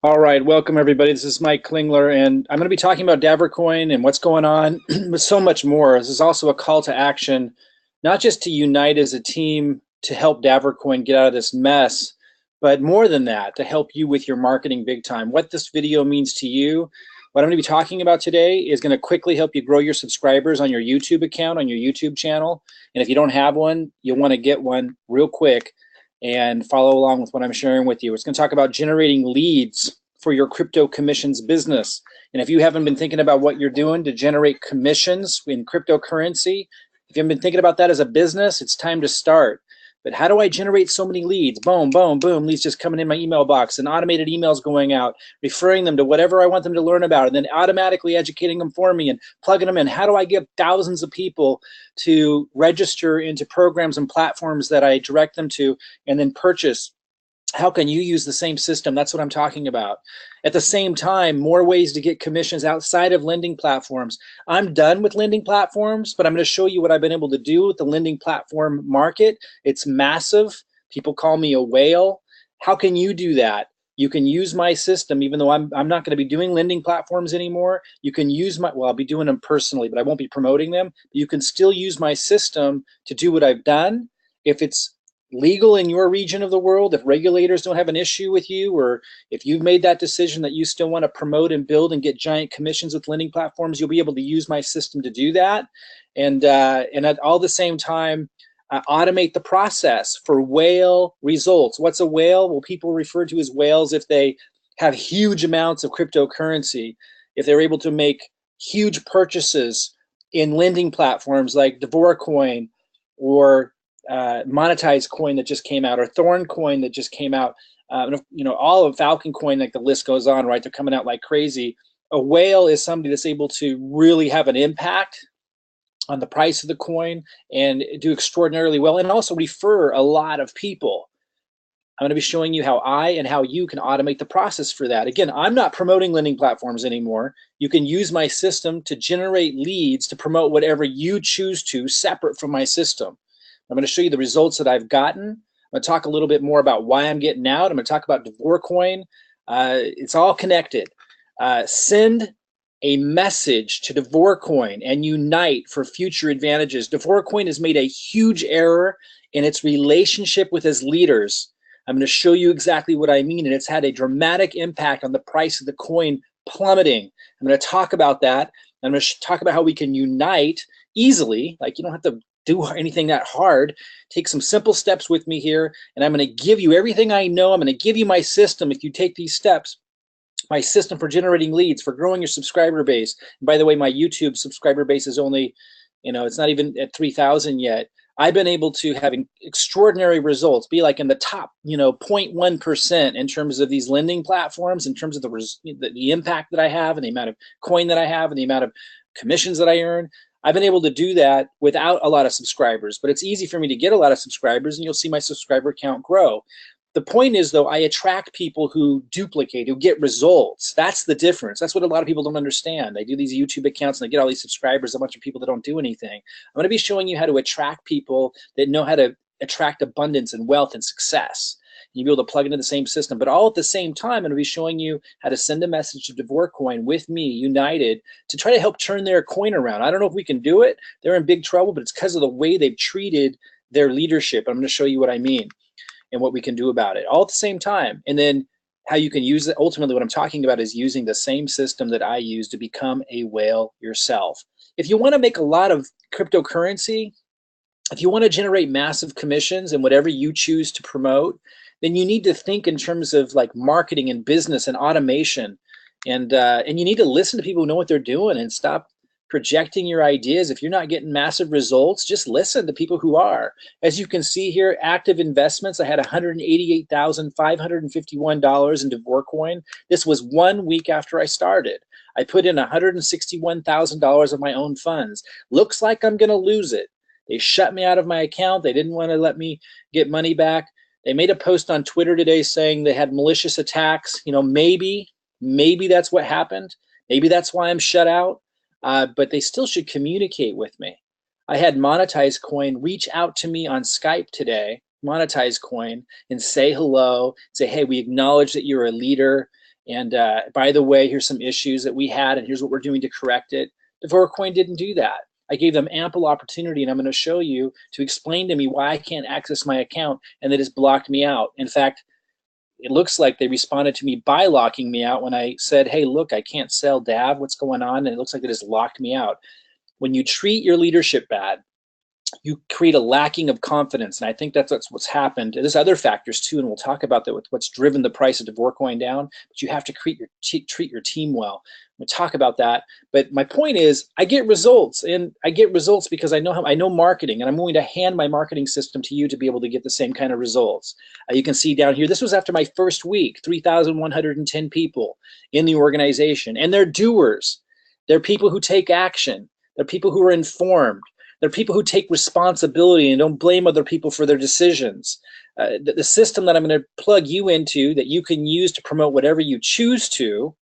All right, welcome everybody. This is Mike Klingler, and I'm going to be talking about DavorCoin and what's going on, but so much more. This is also a call to action, not just to unite as a team to help DavorCoin get out of this mess, but more than that, to help you with your marketing big time. What this video means to you, what I'm going to be talking about today is going to quickly help you grow your subscribers on your YouTube account, on your YouTube channel. And if you don't have one, you'll want to get one real quick and follow along with what I'm sharing with you. It's going to talk about generating leads for your crypto commissions business. And if you haven't been thinking about what you're doing to generate commissions in cryptocurrency, if you haven't been thinking about that as a business, it's time to start. But how do I generate so many leads? Boom, boom, boom, leads just coming in my email box and automated emails going out, referring them to whatever I want them to learn about, and then automatically educating them for me and plugging them in. How do I get thousands of people to register into programs and platforms that I direct them to and then purchase? How can you use the same system? That's what I'm talking about. At the same time, more ways to get commissions outside of lending platforms. I'm done with lending platforms, but I'm going to show you what I've been able to do with the lending platform market. It's massive. People call me a whale. How can you do that? You can use my system, even though I'm not going to be doing lending platforms anymore. You can use my, well, I'll be doing them personally, but I won't be promoting them. You can still use my system to do what I've done. If it's legal in your region of the world, if regulators don't have an issue with you, or if you've made that decision that you still want to promote and build and get giant commissions with lending platforms, you'll be able to use my system to do that. And at all the same time, automate the process for whale results. What's a whale? Well, people refer to as whales if they have huge amounts of cryptocurrency, if they're able to make huge purchases in lending platforms like DavorCoin or monetized coin that just came out, or Thorn coin that just came out, all of Falcon coin, like the list goes on, right? They're coming out like crazy. A whale is somebody that's able to really have an impact on the price of the coin and do extraordinarily well, and also refer a lot of people. I'm going to be showing you how I and how you can automate the process for that. Again, I'm not promoting lending platforms anymore. You can use my system to generate leads to promote whatever you choose to, separate from my system. I'm going to show you the results that I've gotten. I'm going to talk a little bit more about why I'm getting out. I'm going to talk about DavorCoin. It's all connected. Send a message to DavorCoin and unite for future advantages. DavorCoin has made a huge error in its relationship with its leaders. I'm going to show you exactly what I mean, and it's had a dramatic impact on the price of the coin plummeting. I'm going to talk about that. I'm going to talk about how we can unite easily. Like, you don't have to do anything that hard. Take some simple steps with me here, and I'm going to give you everything I know. I'm going to give you my system if you take these steps. My system for generating leads, for growing your subscriber base. And by the way, my YouTube subscriber base is only, it's not even at 3,000 yet. I've been able to have extraordinary results, be like in the top, 0.1% in terms of these lending platforms, in terms of the impact that I have and the amount of coin that I have and the amount of commissions that I earn. I've been able to do that without a lot of subscribers, but it's easy for me to get a lot of subscribers, and you'll see my subscriber count grow. The point is, though, I attract people who duplicate, who get results. That's the difference. That's what a lot of people don't understand. They do these YouTube accounts and they get all these subscribers, a bunch of people that don't do anything. I'm going to be showing you how to attract people that know how to attract abundance and wealth and success. You'll be able to plug into the same system, but all at the same time, I'm going to be showing you how to send a message to DavorCoin with me, united, to try to help turn their coin around. I don't know if we can do it. They're in big trouble, but it's because of the way they've treated their leadership. I'm going to show you what I mean and what we can do about it, all at the same time. And then how you can use it. Ultimately, what I'm talking about is using the same system that I use to become a whale yourself. If you want to make a lot of cryptocurrency, if you want to generate massive commissions and whatever you choose to promote, then you need to think in terms of like marketing and business and automation. And you need to listen to people who know what they're doing and stop projecting your ideas. If you're not getting massive results, just listen to people who are. As you can see here, active investments, I had $188,551 in DavorCoin. This was 1 week after I started. I put in $161,000 of my own funds. Looks like I'm going to lose it. They shut me out of my account. They didn't want to let me get money back. They made a post on Twitter today saying they had malicious attacks. Maybe that's what happened. Maybe that's why I'm shut out. But they still should communicate with me. I had Monetized Coin reach out to me on Skype today, Monetized Coin, and say hello, say, hey, we acknowledge that you're a leader And by the way, here's some issues that we had, and here's what we're doing to correct it. DavorCoin didn't do that. I gave them ample opportunity, and I'm going to show you to explain to me why I can't access my account and that it's blocked me out. In fact, it looks like they responded to me by locking me out when I said, hey, look, I can't sell DAV, what's going on? And it looks like it has locked me out. When you treat your leadership bad, you create a lacking of confidence, and I think that's what's happened. There's other factors too, and we'll talk about that with what's driven the price of DavorCoin down, but you have to treat your team well. We'll talk about that, but my point is I get results, and I get results because I know marketing, and I'm willing to hand my marketing system to you to be able to get the same kind of results. You can see down here, this was after my first week, 3,110 people in the organization, and they're doers. They're people who take action. They're people who are informed. They're people who take responsibility and don't blame other people for their decisions. The system that I'm going to plug you into that you can use to promote whatever you choose to,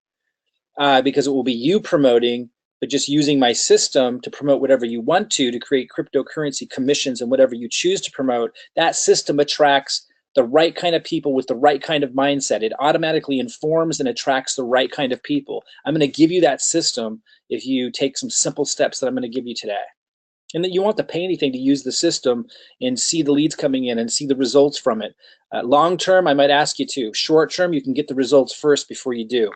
because it will be you promoting, but just using my system to promote whatever you want to create cryptocurrency commissions and whatever you choose to promote, that system attracts the right kind of people with the right kind of mindset. It automatically informs and attracts the right kind of people. I'm going to give you that system if you take some simple steps that I'm going to give you today. And that you won't have to pay anything to use the system and see the leads coming in and see the results from it. Long term, I might ask you to. Short term, you can get the results first before you do.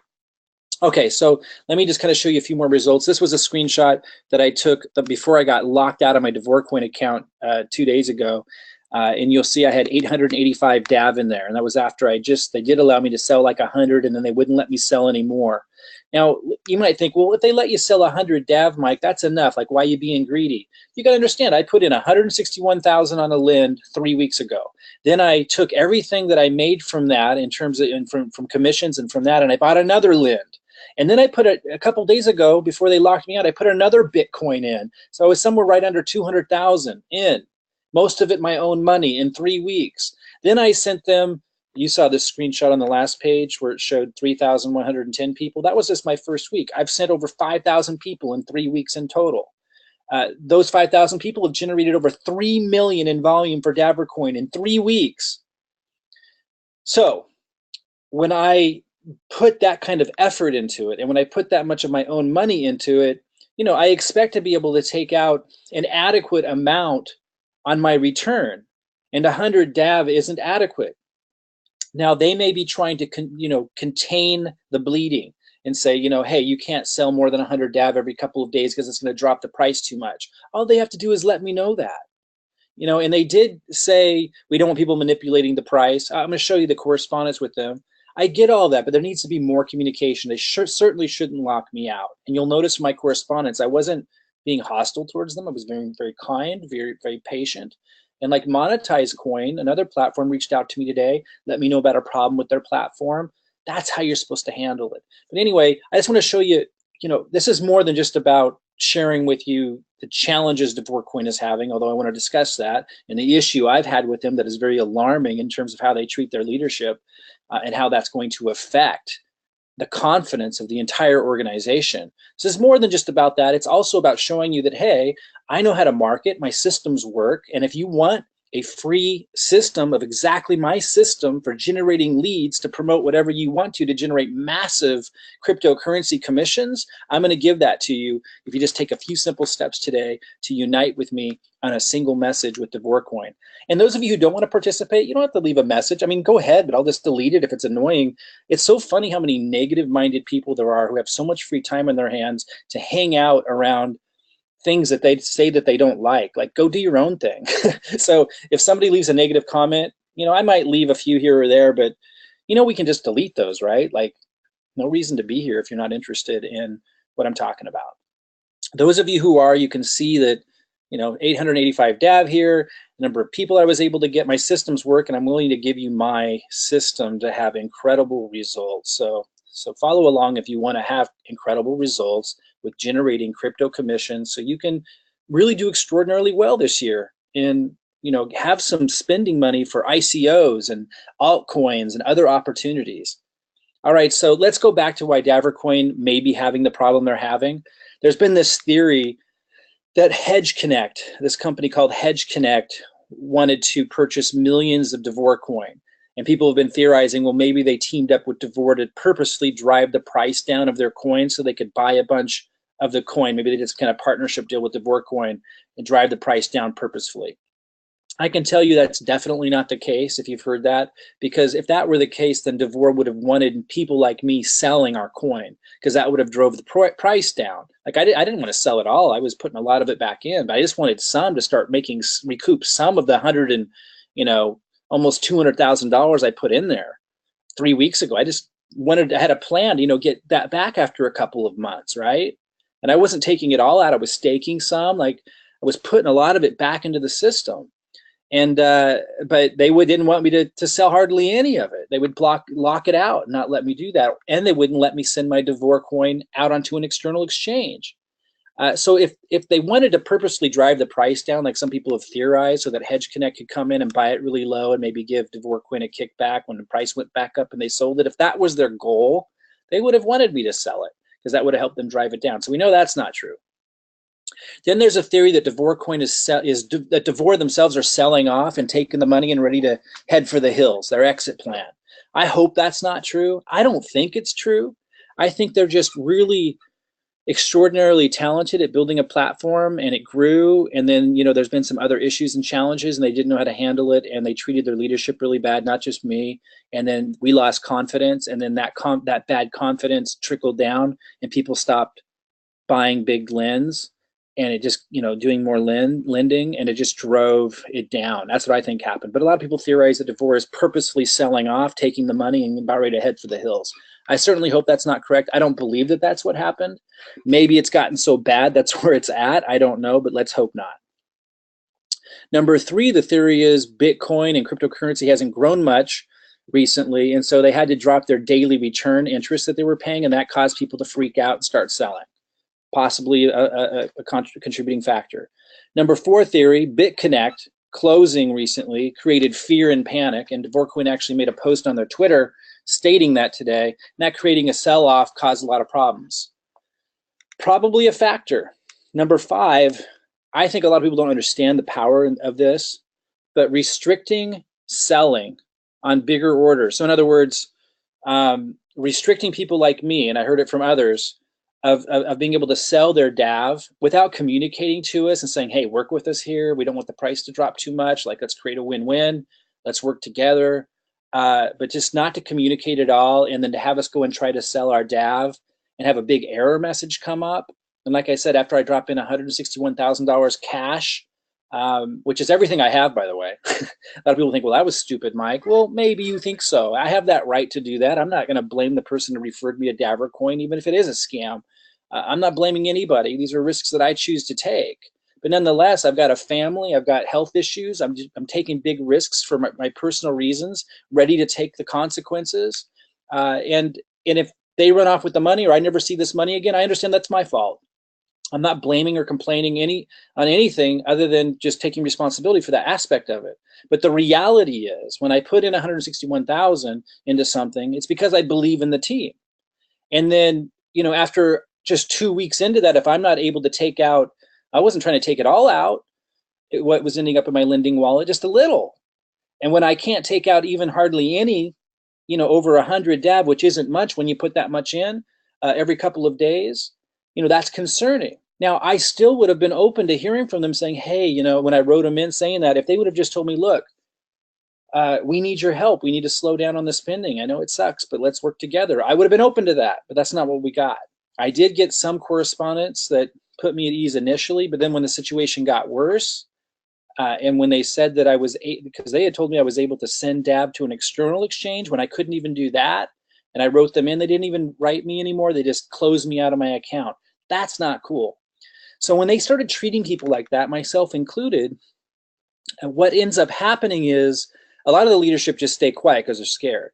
Okay, so let me just kind of show you a few more results. This was a screenshot that I took before I got locked out of my DavorCoin account 2 days ago. And you'll see I had 885 DAV in there. And that was after they did allow me to sell like 100, and then they wouldn't let me sell anymore. Now, you might think, well, if they let you sell 100 DAV, Mike, that's enough. Like, why are you being greedy? You got to understand, I put in 161,000 on a Lind 3 weeks ago. Then I took everything that I made from that in terms of from commissions and from that, and I bought another Lind. And then I put a couple days ago, before they locked me out, I put another Bitcoin in. So I was somewhere right under 200,000 in. Most of it my own money in 3 weeks. Then I sent them, you saw this screenshot on the last page where it showed 3,110 people. That was just my first week. I've sent over 5,000 people in 3 weeks in total. Those 5,000 people have generated over 3 million in volume for DavorCoin in 3 weeks. So when I put that kind of effort into it, and when I put that much of my own money into it, you know, I expect to be able to take out an adequate amount on my return, and 100 DAV isn't adequate. Now they may be trying to contain the bleeding and say, hey, you can't sell more than 100 DAV every couple of days because it's going to drop the price too much. All they have to do is let me know that. And they did say we don't want people manipulating the price. I'm going to show you the correspondence with them. I get all that, but there needs to be more communication. They certainly shouldn't lock me out. And you'll notice from my correspondence, I wasn't being hostile towards them. I was very, very kind, very, very patient. And like Monetize Coin, another platform, reached out to me today, let me know about a problem with their platform. That's how you're supposed to handle it. But anyway, I just want to show you, this is more than just about sharing with you the challenges DavorCoin is having, although I want to discuss that, and the issue I've had with them that is very alarming in terms of how they treat their leadership and how that's going to affect the confidence of the entire organization. So it's more than just about that. It's also about showing you that, hey, I know how to market, my systems work, and if you want a free system of exactly my system for generating leads to promote whatever you want to generate massive cryptocurrency commissions, I'm going to give that to you if you just take a few simple steps today to unite with me on a single message with DavorCoin. And those of you who don't want to participate, you don't have to leave a message. I mean, go ahead, but I'll just delete it if it's annoying. It's so funny how many negative-minded people there are who have so much free time in their hands to hang out around things that they say that they don't like go do your own thing. So if somebody leaves a negative comment, I might leave a few here or there, but we can just delete those, right? Like, no reason to be here if you're not interested in what I'm talking about. Those of you who are, you can see that 885 DAV here, the number of people I was able to get, my systems work, and I'm willing to give you my system to have incredible results. So follow along if you want to have incredible results with generating crypto commissions so you can really do extraordinarily well this year and have some spending money for ICOs and altcoins and other opportunities. All right, so let's go back to why DavorCoin may be having the problem they're having. There's been this theory that this company called Hedge Connect, wanted to purchase millions of DavorCoin. And people have been theorizing, well, maybe they teamed up with Davor to purposely drive the price down of their coin so they could buy a bunch of the coin. Maybe they just kind of partnership deal with DavorCoin and drive the price down purposefully. I can tell you that's definitely not the case if you've heard that, because if that were the case, then Davor would have wanted people like me selling our coin, because that would have drove the price down. Like I didn't want to sell it all. I was putting a lot of it back in, but I just wanted some to start recoup some of the almost $200,000 I put in there 3 weeks ago. I had a plan to, get that back after a couple of months, right? And I wasn't taking it all out. I was staking some, like I was putting a lot of it back into the system. And but they didn't want me to sell hardly any of it. They would lock it out and not let me do that. And they wouldn't let me send my DavorCoin out onto an external exchange. So if they wanted to purposely drive the price down, like some people have theorized, so that Hedge Connect could come in and buy it really low and maybe give DavorCoin a kickback when the price went back up and they sold it, if that was their goal, they would have wanted me to sell it, because that would have helped them drive it down. So we know that's not true. Then there's a theory that DavorCoin that Davor themselves are selling off and taking the money and ready to head for the hills, their exit plan. I hope that's not true. I don't think it's true. I think they're just really extraordinarily talented at building a platform, and it grew. And then, there's been some other issues and challenges, and they didn't know how to handle it, and they treated their leadership really bad, not just me. And then we lost confidence, and then that bad confidence trickled down, and people stopped buying big lends, and it just, doing more lending, and it just drove it down. That's what I think happened. But a lot of people theorize that Davor is purposefully selling off, taking the money, and about ready to head for the hills. I certainly hope that's not correct. I don't believe that that's what happened. Maybe it's gotten so bad that's where it's at. I don't know, but let's hope not. Number 3, the theory is Bitcoin and cryptocurrency hasn't grown much recently, and so they had to drop their daily return interest that they were paying, and that caused people to freak out and start selling. Possibly a contributing factor. Number 4 theory, BitConnect closing recently created fear and panic, and DavorCoin actually made a post on their Twitter stating that today, and that creating a sell-off caused a lot of problems. Probably a factor. Number 5, I think a lot of people don't understand the power of this, but restricting selling on bigger orders. So in other words, restricting people like me, and I heard it from others, of being able to sell their DAV without communicating to us and saying, hey, work with us here. We don't want the price to drop too much. Like, let's create a win-win. Let's work together. But just not to communicate at all, and then to have us go and try to sell our DAV and have a big error message come up. And like I said, after I drop in $161,000 cash, which is everything I have, by the way. A lot of people think, well, that was stupid, Mike. Well, maybe you think so. I have that right to do that. I'm not going to blame the person who referred me to DavorCoin, even if it is a scam. I'm not blaming anybody. These are risks that I choose to take. But nonetheless, I've got a family. I've got health issues. I'm taking big risks for my personal reasons, ready to take the consequences. And if they run off with the money, or I never see this money again, I understand that's my fault. I'm not blaming or complaining on anything other than just taking responsibility for that aspect of it. But the reality is, when I put in 161,000 into something, it's because I believe in the team. And then, after just 2 weeks into that, if I'm not able to take out, I wasn't trying to take it all out. What was ending up in my lending wallet, just a little. And when I can't take out even hardly any, over 100 DAV, which isn't much when you put that much in every couple of days, that's concerning. Now, I still would have been open to hearing from them saying, hey, when I wrote them in saying that, if they would have just told me, look, we need your help. We need to slow down on the spending. I know it sucks, but let's work together. I would have been open to that, but that's not what we got. I did get some correspondence that put me at ease initially, but then when the situation got worse, and when they said that because they had told me I was able to send DAV to an external exchange when I couldn't even do that, and I wrote them in, they didn't even write me anymore. They just closed me out of my account. That's not cool. So when they started treating people like that, myself included, what ends up happening is a lot of the leadership just stay quiet because they're scared.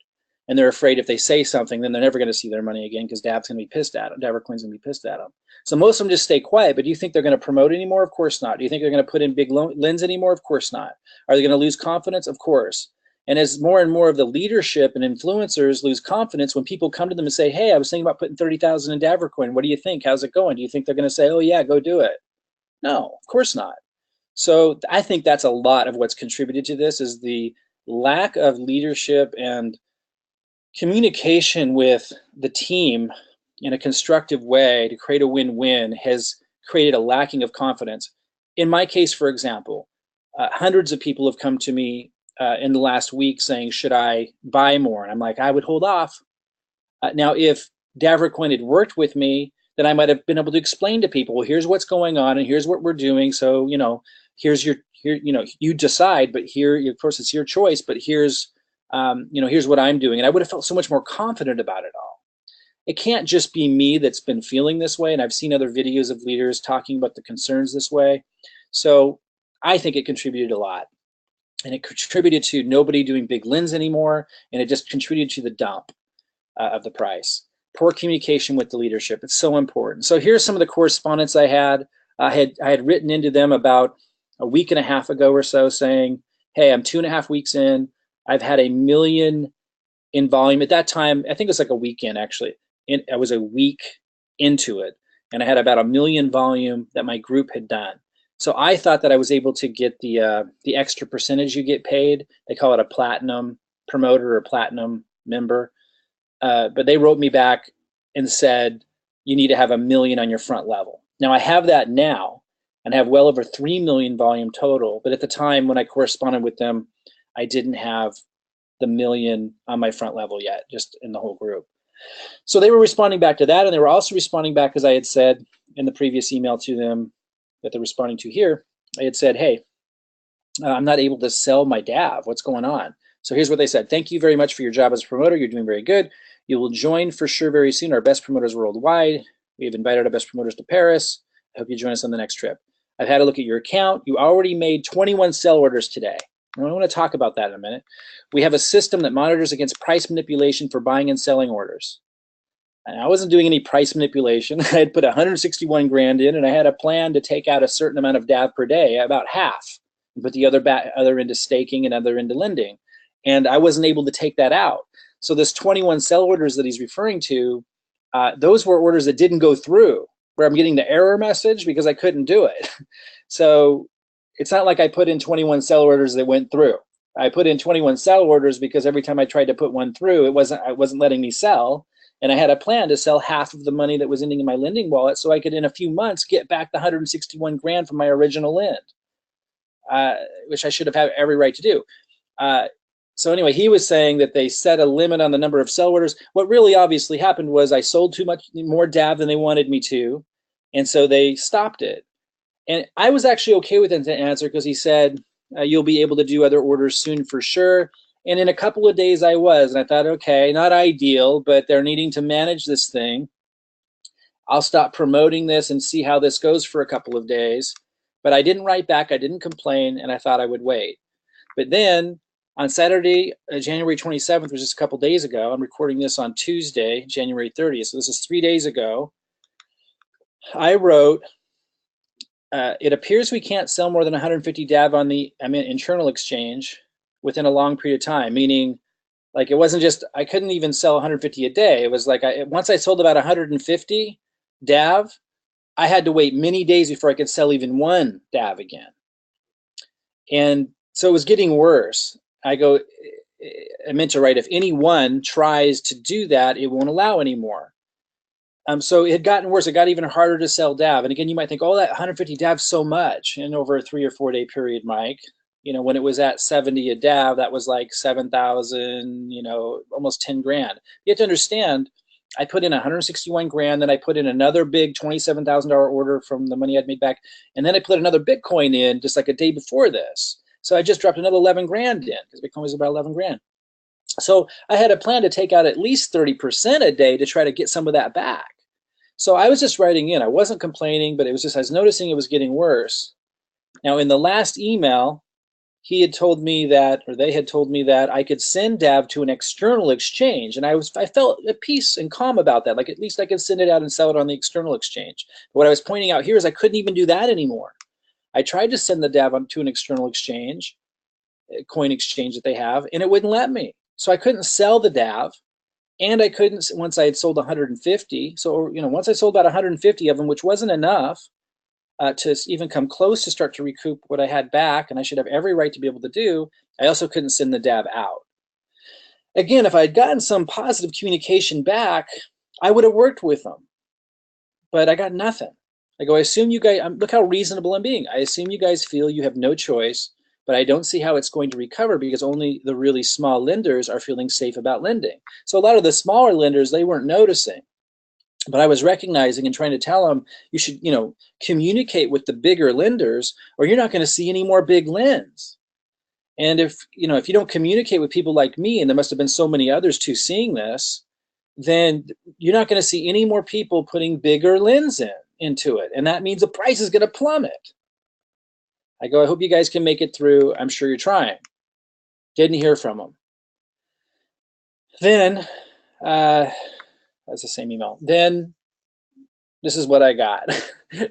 And they're afraid if they say something, then they're never going to see their money again, because DAV's going to be pissed at them. DavorCoin's going to be pissed at them. So most of them just stay quiet. But do you think they're going to promote anymore? Of course not. Do you think they're going to put in big lens anymore? Of course not. Are they going to lose confidence? Of course. And as more and more of the leadership and influencers lose confidence, when people come to them and say, hey, I was thinking about putting 30,000 in DavorCoin. What do you think? How's it going? Do you think they're going to say, oh, yeah, go do it? No, of course not. So I think that's a lot of what's contributed to this, is the lack of leadership and communication with the team in a constructive way to create a win-win has created a lacking of confidence. In my case, for example, hundreds of people have come to me in the last week saying, should I buy more? And I'm like, I would hold off. Now, if DavorCoin had worked with me, then I might have been able to explain to people, well, here's what's going on and here's what we're doing. So, here's you decide, but here, of course, it's your choice, but here's what I'm doing. And I would have felt so much more confident about it all. It can't just be me that's been feeling this way. And I've seen other videos of leaders talking about the concerns this way. So I think it contributed a lot. And it contributed to nobody doing big lens anymore. And it just contributed to the dump of the price. Poor communication with the leadership. It's so important. So here's some of the correspondence I had. I had written into them about a week and a half ago or so saying, hey, I'm 2.5 weeks in. I've had 1 million in volume. At that time, I think it was like a weekend actually. I was a week into it, and I had about 1 million volume that my group had done. So I thought that I was able to get the extra percentage you get paid. They call it a platinum promoter or platinum member. But they wrote me back and said, you need to have 1 million on your front level. Now I have that now and have well over 3 million volume total. But at the time when I corresponded with them, I didn't have the 1 million on my front level yet, just in the whole group. So they were responding back to that, and they were also responding back, as I had said in the previous email to them that they're responding to here. I had said, hey, I'm not able to sell my DAV. What's going on? So here's what they said. Thank you very much for your job as a promoter. You're doing very good. You will join for sure very soon our best promoters worldwide. We've invited our best promoters to Paris. I hope you join us on the next trip. I've had a look at your account. You already made 21 sell orders today. I want to talk about that in a minute. We have a system that monitors against price manipulation for buying and selling orders. And I wasn't doing any price manipulation. I had put 161 grand in, and I had a plan to take out a certain amount of DAV per day, about half, and put the other into staking and other into lending. And I wasn't able to take that out. So this 21 sell orders that he's referring to, those were orders that didn't go through, where I'm getting the error message because I couldn't do it. So it's not like I put in 21 sell orders that went through. I put in 21 sell orders because every time I tried to put one through, it wasn't letting me sell. And I had a plan to sell half of the money that was ending in my lending wallet so I could, in a few months, get back the 161 grand from my original lend, which I should have had every right to do. So anyway, he was saying that they set a limit on the number of sell orders. What really obviously happened was I sold too much more DAV than they wanted me to, and so they stopped it. And I was actually okay with the answer because he said, you'll be able to do other orders soon for sure. And in a couple of days I was, and I thought, okay, not ideal, but they're needing to manage this thing. I'll stop promoting this and see how this goes for a couple of days. But I didn't write back, I didn't complain, and I thought I would wait. But then on Saturday, January 27th, which is a couple days ago, I'm recording this on Tuesday, January 30th, so this is 3 days ago, I wrote, it appears we can't sell more than 150 DAV on the internal exchange within a long period of time, meaning like it wasn't just, I couldn't even sell 150 a day. It was like once I sold about 150 DAV, I had to wait many days before I could sell even one DAV again. And so it was getting worse. I meant to write, if anyone tries to do that, it won't allow anymore. So it had gotten worse. It got even harder to sell DAV. And again, you might think, oh, that 150 DAV so much. And over a 3 or 4 day period, Mike, when it was at 70 a DAV, that was like 7,000, almost 10 grand. You have to understand, I put in 161 grand, then I put in another big $27,000 order from the money I'd made back. And then I put another Bitcoin in just like a day before this. So I just dropped another 11 grand in because Bitcoin was about 11 grand. So I had a plan to take out at least 30% a day to try to get some of that back. So I was just writing in. I wasn't complaining, but it was just, I was noticing it was getting worse. Now, in the last email, he had told me that, or they had told me that I could send DAV to an external exchange. And I felt at peace and calm about that. Like at least I could send it out and sell it on the external exchange. But what I was pointing out here is I couldn't even do that anymore. I tried to send the DAV to an external exchange, a coin exchange that they have, and it wouldn't let me. So I couldn't sell the DAV. And I couldn't, once I had sold 150, so once I sold about 150 of them, which wasn't enough to even come close to start to recoup what I had back, and I should have every right to be able to do, I also couldn't send the DAV out. Again, if I had gotten some positive communication back, I would have worked with them, but I got nothing. I go, I assume you guys, look how reasonable I'm being. I assume you guys feel you have no choice, but I don't see how it's going to recover because only the really small lenders are feeling safe about lending. So a lot of the smaller lenders, they weren't noticing, but I was recognizing and trying to tell them, you should, communicate with the bigger lenders or you're not going to see any more big lends. And if you don't communicate with people like me, and there must have been so many others too seeing this, then you're not going to see any more people putting bigger lens into it. And that means the price is going to plummet. I go, I hope you guys can make it through. I'm sure you're trying. Didn't hear from them. Then, that's the same email. Then, this is what I got.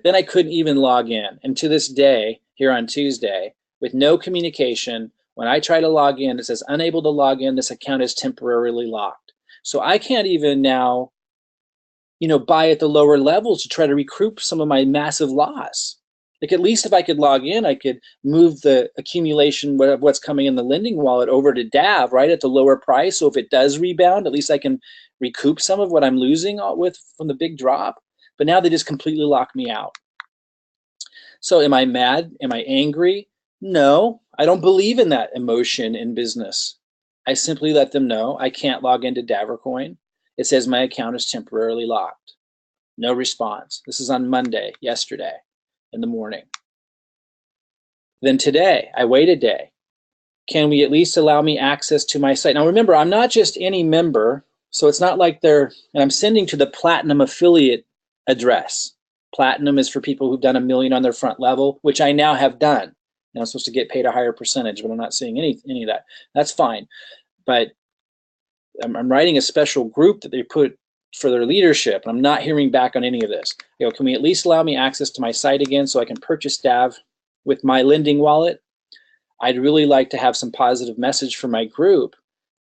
Then I couldn't even log in. And to this day, here on Tuesday, with no communication, when I try to log in, it says unable to log in, this account is temporarily locked. So I can't even now, buy at the lower levels to try to recoup some of my massive loss. Like at least if I could log in, I could move the accumulation of what's coming in the lending wallet over to DAV, right, at the lower price. So if it does rebound, at least I can recoup some of what I'm losing from the big drop. But now they just completely lock me out. So am I mad? Am I angry? No, I don't believe in that emotion in business. I simply let them know I can't log into DavorCoin. It says my account is temporarily locked. No response. This is on Monday, yesterday, in the morning. Then today, I wait a day. Can we at least allow me access to my site? Now remember, I'm not just any member, so it's not like and I'm sending to the Platinum affiliate address. Platinum is for people who've done $1 million on their front level, which I now have done. And I'm supposed to get paid a higher percentage, but I'm not seeing any of that. That's fine. But I'm writing a special group that they put for their leadership, and I'm not hearing back on any of this. Can we at least allow me access to my site again so I can purchase DAV with my lending wallet? I'd really like to have some positive message for my group,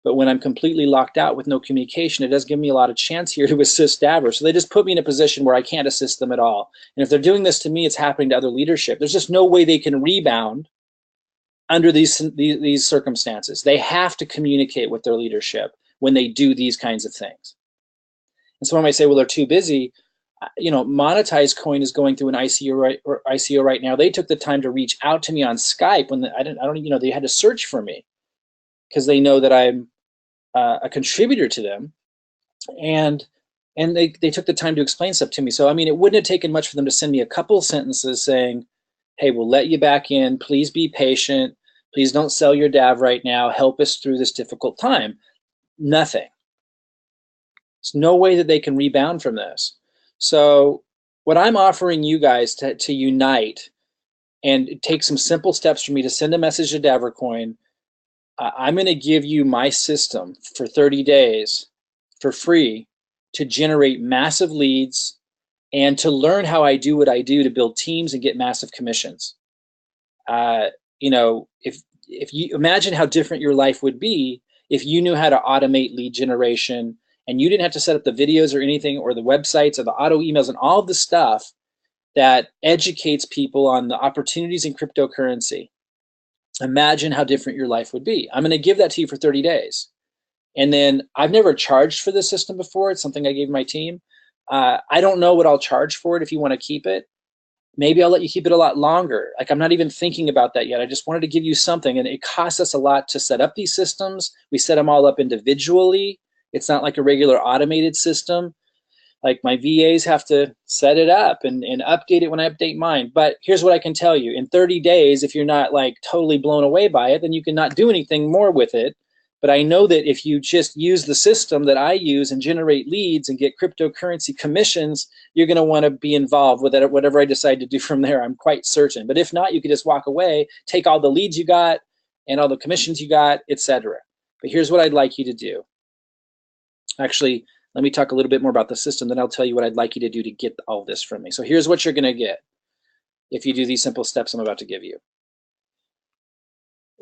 but when I'm completely locked out with no communication, it does give me a lot of chance here to assist Davers. So they just put me in a position where I can't assist them at all. And if they're doing this to me, it's happening to other leadership. There's just no way they can rebound under these circumstances. They have to communicate with their leadership when they do these kinds of things. And someone might say, well, they're too busy. Monetized Coin is going through an ICO right now. They took the time to reach out to me on Skype when they had to search for me because they know that I'm a contributor to them, and they took the time to explain stuff to me. So it wouldn't have taken much for them to send me a couple sentences saying, hey, we'll let you back in. Please be patient. Please don't sell your DAV right now. Help us through this difficult time. Nothing. There's no way that they can rebound from this. So what I'm offering you guys to unite and take some simple steps for me to send a message to DavorCoin, I'm going to give you my system for 30 days for free to generate massive leads and to learn how I do what I do to build teams and get massive commissions. If you imagine how different your life would be if you knew how to automate lead generation and you didn't have to set up the videos or anything or the websites or the auto emails and all the stuff that educates people on the opportunities in cryptocurrency. Imagine how different your life would be. I'm going to give that to you for 30 days. And then I've never charged for this system before. It's something I gave my team. I don't know what I'll charge for it if you want to keep it. Maybe I'll let you keep it a lot longer. Like, I'm not even thinking about that yet. I just wanted to give you something. And it costs us a lot to set up these systems. We set them all up individually. It's not like a regular automated system. Like, my VAs have to set it up and update it when I update mine. But here's what I can tell you. In 30 days, if you're not like totally blown away by it, then you can not do anything more with it. But I know that if you just use the system that I use and generate leads and get cryptocurrency commissions, you're going to want to be involved with it, whatever I decide to do from there. I'm quite certain. But if not, you could just walk away, take all the leads you got and all the commissions you got, etc. But here's what I'd like you to do. Actually, let me talk a little bit more about the system, then I'll tell you what I'd like you to do to get all this from me. So here's what you're going to get if you do these simple steps I'm about to give you.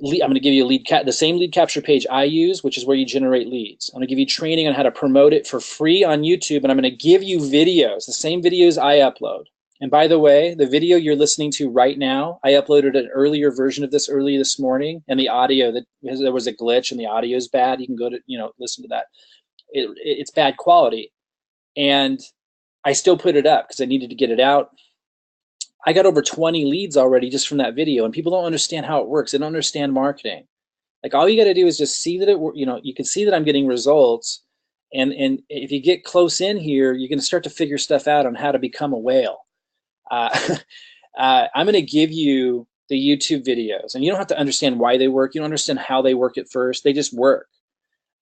I'm going to give you the same lead capture page I use, which is where you generate leads. I'm going to give you training on how to promote it for free on YouTube, and I'm going to give you videos, the same videos I upload. And by the way, the video you're listening to right now, I uploaded an earlier version of this early this morning, and the audio, that there was a glitch and the audio is bad. You can go to, listen to that. It's bad quality. And I still put it up because I needed to get it out. I got over 20 leads already just from that video, and people don't understand how it works. They don't understand marketing. Like, all you got to do is just see that you can see that I'm getting results. And if you get close in here, you're going to start to figure stuff out on how to become a whale. I'm going to give you the YouTube videos, and you don't have to understand why they work. You don't understand how they work at first. They just work.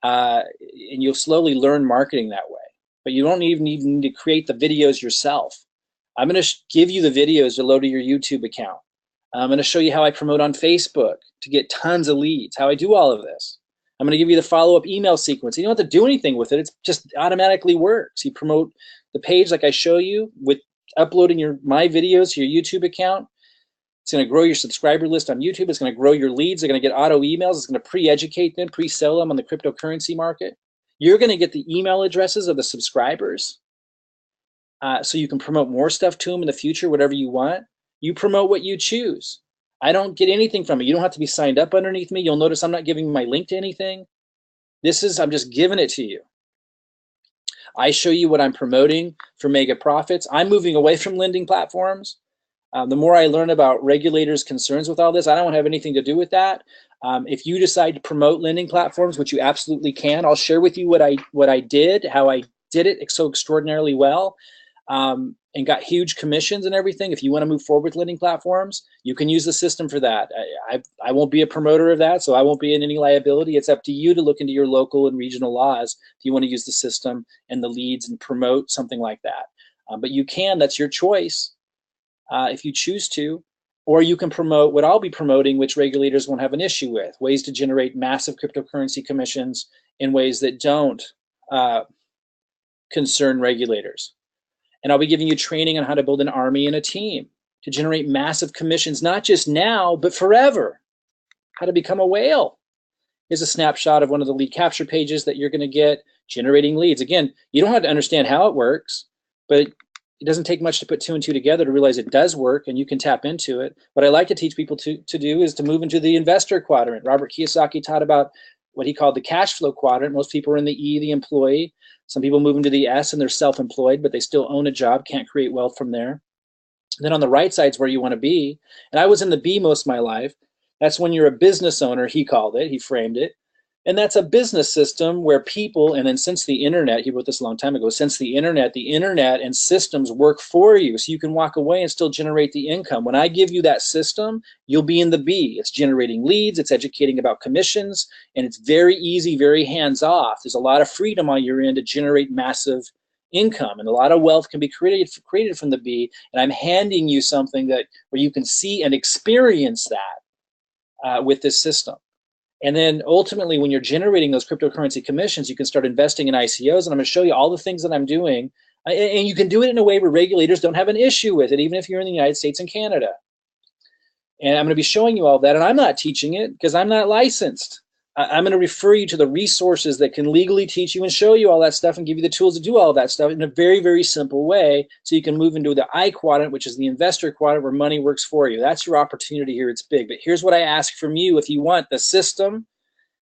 And you'll slowly learn marketing that way. But you don't even need to create the videos yourself. I'm going to give you the videos to load to your YouTube account. I'm going to show you how I promote on Facebook to get tons of leads, how I do all of this. I'm going to give you the follow-up email sequence. You don't have to do anything with it. It just automatically works. You promote the page like I show you with uploading my videos to your YouTube account. It's going to grow your subscriber list on YouTube. It's going to grow your leads. They're going to get auto emails. It's going to pre-educate them, pre-sell them on the cryptocurrency market. You're going to get the email addresses of the subscribers, so you can promote more stuff to them in the future, whatever you want. You promote what you choose. I don't get anything from it. You don't have to be signed up underneath me. You'll notice I'm not giving my link to anything. I'm just giving it to you. I show you what I'm promoting for mega profits. I'm moving away from lending platforms. The more I learn about regulators' concerns with all this, I don't have anything to do with that. If you decide to promote lending platforms, which you absolutely can, I'll share with you what I did, how I did it so extraordinarily well, and got huge commissions and everything. If you want to move forward with lending platforms, you can use the system for that. I won't be a promoter of that, so I won't be in any liability. It's up to you to look into your local and regional laws if you want to use the system and the leads and promote something like that. But you can, that's your choice. If you choose to, or you can promote what I'll be promoting, which regulators won't have an issue with, ways to generate massive cryptocurrency commissions in ways that don't concern regulators. And I'll be giving you training on how to build an army and a team to generate massive commissions, not just now, but forever. How to become a whale. Here's a snapshot of one of the lead capture pages that you're going to get, generating leads. Again, you don't have to understand how it works, but it doesn't take much to put 2 and 2 together to realize it does work, and you can tap into it. What I like to teach people to do is to move into the investor quadrant. Robert Kiyosaki taught about what he called the cash flow quadrant. Most people are in the E, the employee. Some people move into the S and they're self-employed, but they still own a job, can't create wealth from there. Then on the right side is where you want to be. And I was in the B most of my life. That's when you're a business owner, he called it, he framed it. And that's a business system where people, and then since the internet, he wrote this a long time ago, since the internet and systems work for you, so you can walk away and still generate the income. When I give you that system, you'll be in the B. It's generating leads, it's educating about commissions, and it's very easy, very hands-off. There's a lot of freedom on your end to generate massive income, and a lot of wealth can be created from the B, and I'm handing you something where you can see and experience that with this system. And then ultimately, when you're generating those cryptocurrency commissions, you can start investing in ICOs. And I'm going to show you all the things that I'm doing. And you can do it in a way where regulators don't have an issue with it, even if you're in the United States and Canada. And I'm going to be showing you all that. And I'm not teaching it because I'm not licensed. I'm going to refer you to the resources that can legally teach you and show you all that stuff and give you the tools to do all of that stuff in a very, very simple way, so you can move into the I quadrant, which is the investor quadrant, where money works for you. That's your opportunity here. It's big. But here's what I ask from you. If you want the system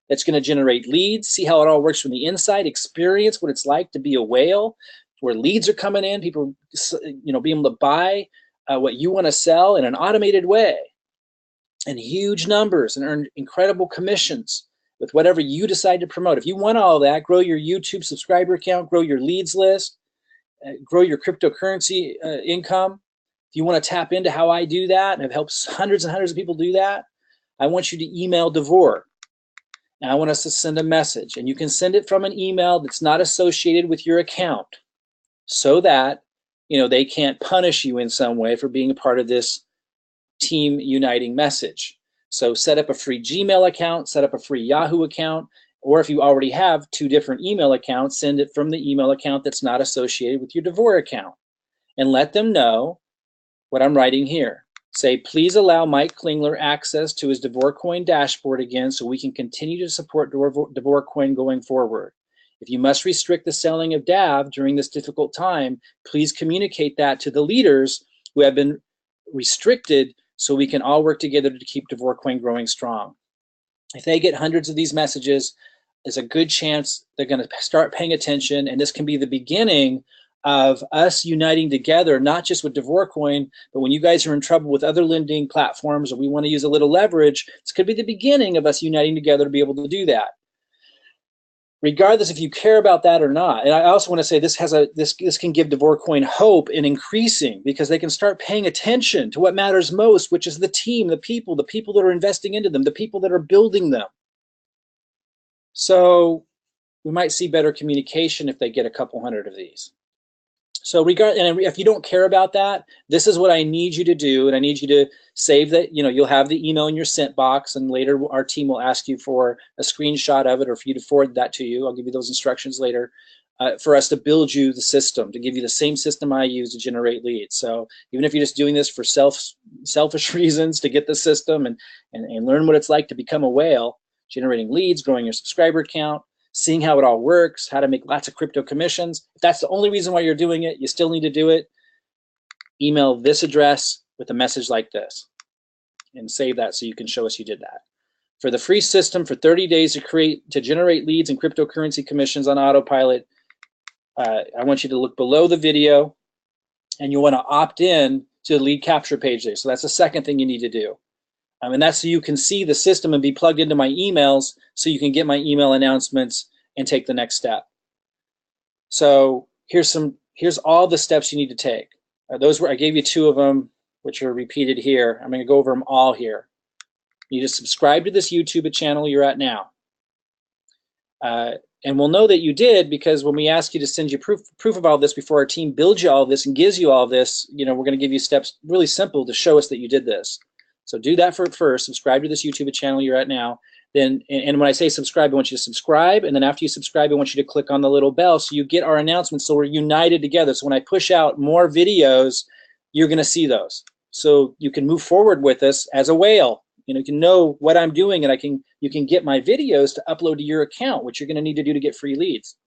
that's going to generate leads, see how it all works from the inside, experience what it's like to be a whale, where leads are coming in, people be able to buy what you want to sell in an automated way, in huge numbers, and earn incredible commissions with whatever you decide to promote. If you want all that, grow your YouTube subscriber count, grow your leads list, grow your cryptocurrency income. If you want to tap into how I do that, and I've helped hundreds and hundreds of people do that, I want you to email Davor. And I want us to send a message. And you can send it from an email that's not associated with your account, so that they can't punish you in some way for being a part of this team uniting message. So set up a free Gmail account, set up a free Yahoo account, or if you already have 2 different email accounts, send it from the email account that's not associated with your Davor account. And let them know what I'm writing here. Say, please allow Mike Klingler access to his DavorCoin dashboard again so we can continue to support DavorCoin going forward. If you must restrict the selling of DAV during this difficult time, please communicate that to the leaders who have been restricted so we can all work together to keep DavorCoin growing strong. If they get hundreds of these messages, there's a good chance they're going to start paying attention, and this can be the beginning of us uniting together, not just with DavorCoin, but when you guys are in trouble with other lending platforms or we want to use a little leverage, this could be the beginning of us uniting together to be able to do that. Regardless if you care about that or not. And I also want to say this can give DavorCoin hope in increasing, because they can start paying attention to what matters most, which is the team, the people that are investing into them, the people that are building them. So we might see better communication if they get a couple hundred of these. So and if you don't care about that, this is what I need you to do, and I need you to save that. You'll have the email in your sent box, and later our team will ask you for a screenshot of it or for you to forward that to you. I'll give you those instructions later for us to build you the system, to give you the same system I use to generate leads. So even if you're just doing this for selfish reasons to get the system and learn what it's like to become a whale, generating leads, growing your subscriber count, seeing how it all works, how to make lots of crypto commissions. If that's the only reason why you're doing it, you still need to do it. Email this address with a message like this and save that so you can show us you did that. For the free system for 30 days to generate leads and cryptocurrency commissions on autopilot, I want you to look below the video, and you want to opt in to the lead capture page there. So that's the second thing you need to do. And that's so you can see the system and be plugged into my emails so you can get my email announcements and take the next step. So here's all the steps you need to take. I gave you 2 of them, which are repeated here. I'm going to go over them all here. You need to subscribe to this YouTube channel you're at now. And we'll know that you did, because when we ask you to send you proof of all this before our team builds you all this and gives you all this, we're going to give you steps really simple to show us that you did this. So do that first. Subscribe to this YouTube channel you're at now. Then, and when I say subscribe, I want you to subscribe. And then after you subscribe, I want you to click on the little bell so you get our announcements, so we're united together. So when I push out more videos, you're going to see those. So you can move forward with us as a whale. You can know what I'm doing, and you can get my videos to upload to your account, which you're going to need to do to get free leads.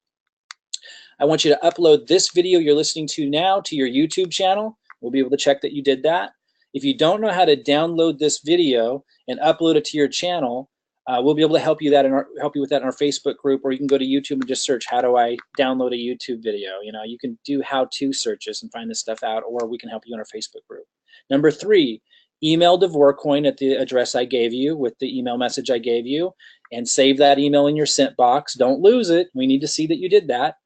I want you to upload this video you're listening to now to your YouTube channel. We'll be able to check that you did that. If you don't know how to download this video and upload it to your channel, we'll be able to help you with that in our Facebook group, or you can go to YouTube and just search, how do I download a YouTube video? You can do how-to searches and find this stuff out, or we can help you in our Facebook group. Number 3, email DavorCoin at the address I gave you with the email message I gave you, and save that email in your sent box. Don't lose it. We need to see that you did that.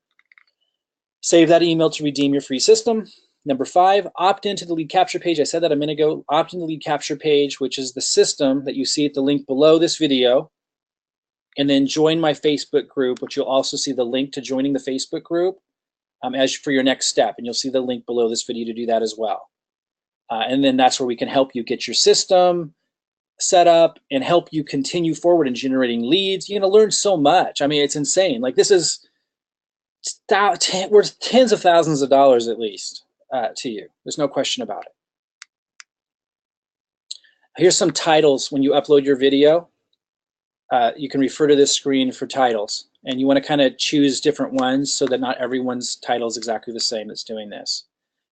Save that email to redeem your free system. Number 5, opt into the lead capture page. I said that a minute ago. Opt in the lead capture page, which is the system that you see at the link below this video. And then join my Facebook group, which you'll also see the link to joining the Facebook group as for your next step. And you'll see the link below this video to do that as well. And then that's where we can help you get your system set up and help you continue forward in generating leads. You're going to learn so much. I mean, it's insane. Like, this is worth tens of thousands of dollars at least. To you. There's no question about it. Here's some titles when you upload your video. You can refer to this screen for titles, and you want to kind of choose different ones so that not everyone's title is exactly the same that's doing this.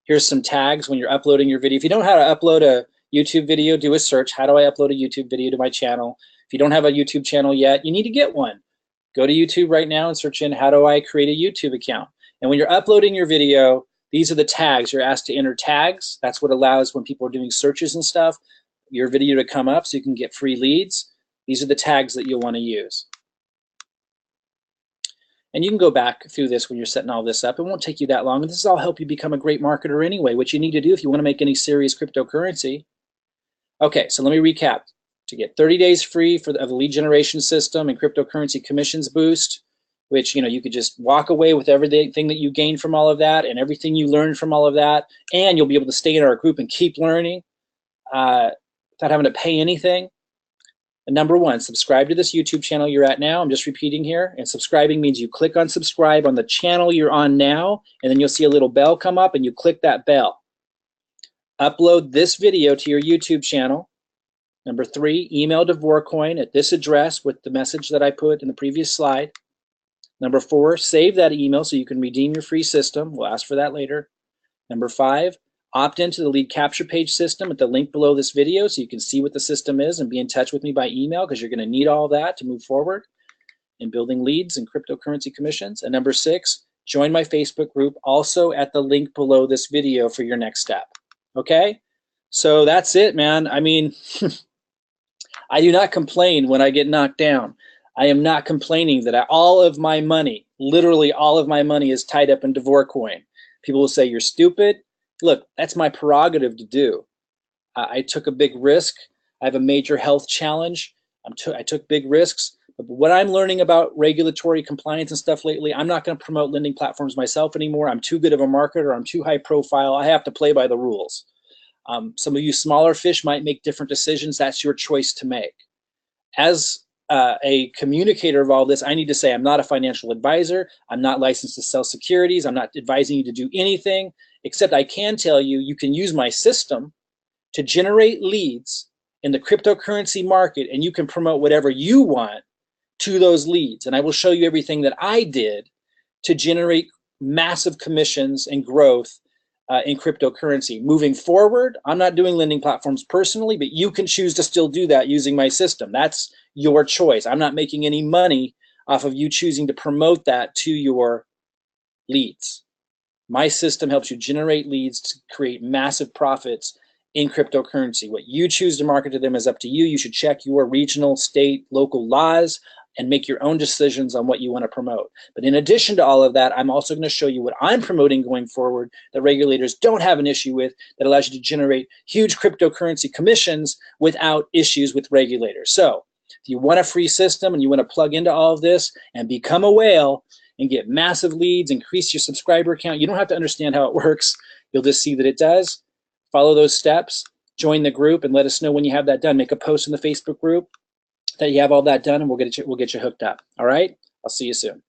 Here's some tags when you're uploading your video. If you don't know how to upload a YouTube video, do a search. How do I upload a YouTube video to my channel? If you don't have a YouTube channel yet, you need to get one. Go to YouTube right now and search in, how do I create a YouTube account? And when you're uploading your video, these are the tags. You're asked to enter tags. That's what allows, when people are doing searches and stuff, your video to come up so you can get free leads. These are the tags that you'll want to use. And you can go back through this when you're setting all this up. It won't take you that long. And this will all help you become a great marketer anyway, what you need to do if you want to make any serious cryptocurrency. Okay, so let me recap. To get 30 days free of the lead generation system and cryptocurrency commissions boost, which you could just walk away with everything that you gained from all of that and everything you learned from all of that, and you'll be able to stay in our group and keep learning without having to pay anything. And number 1, subscribe to this YouTube channel you're at now. I'm just repeating here. And subscribing means you click on subscribe on the channel you're on now, and then you'll see a little bell come up, and you click that bell. Upload this video to your YouTube channel. Number 3, email DavorCoin at this address with the message that I put in the previous slide. Number 4, save that email so you can redeem your free system. We'll ask for that later. Number 5, Opt into the lead capture page system at the link below this video so you can see what the system is and be in touch with me by email, because you're going to need all that to move forward in building leads and cryptocurrency commissions. And number 6, join my Facebook group, also at the link below this video for your next step. Okay? So that's it, man. I mean, I do not complain when I get knocked down. I am not complaining that all of my money, literally all of my money, is tied up in DavorCoin. People will say, you're stupid. Look, that's my prerogative to do. I took a big risk. I have a major health challenge. I took big risks. But what I'm learning about regulatory compliance and stuff lately, I'm not going to promote lending platforms myself anymore. I'm too good of a marketer. I'm too high profile. I have to play by the rules. Some of you smaller fish might make different decisions. That's your choice to make. As a communicator of all this, I need to say I'm not a financial advisor. I'm not licensed to sell securities. I'm not advising you to do anything, except I can tell you, you can use my system to generate leads in the cryptocurrency market, and you can promote whatever you want to those leads. And I will show you everything that I did to generate massive commissions and growth in cryptocurrency. Moving forward, I'm not doing lending platforms personally, but you can choose to still do that using my system. That's your choice. I'm not making any money off of you choosing to promote that to your leads. My system helps you generate leads to create massive profits in cryptocurrency. What you choose to market to them is up to you. You should check your regional, state, local laws and make your own decisions on what you want to promote. But in addition to all of that, I'm also going to show you what I'm promoting going forward that regulators don't have an issue with, that allows you to generate huge cryptocurrency commissions without issues with regulators. So if you want a free system and you want to plug into all of this and become a whale and get massive leads, increase your subscriber count, you don't have to understand how it works. You'll just see that it does. Follow those steps, join the group, and let us know when you have that done. Make a post in the Facebook group that you have all that done, and we'll get you hooked up. All right? I'll see you soon.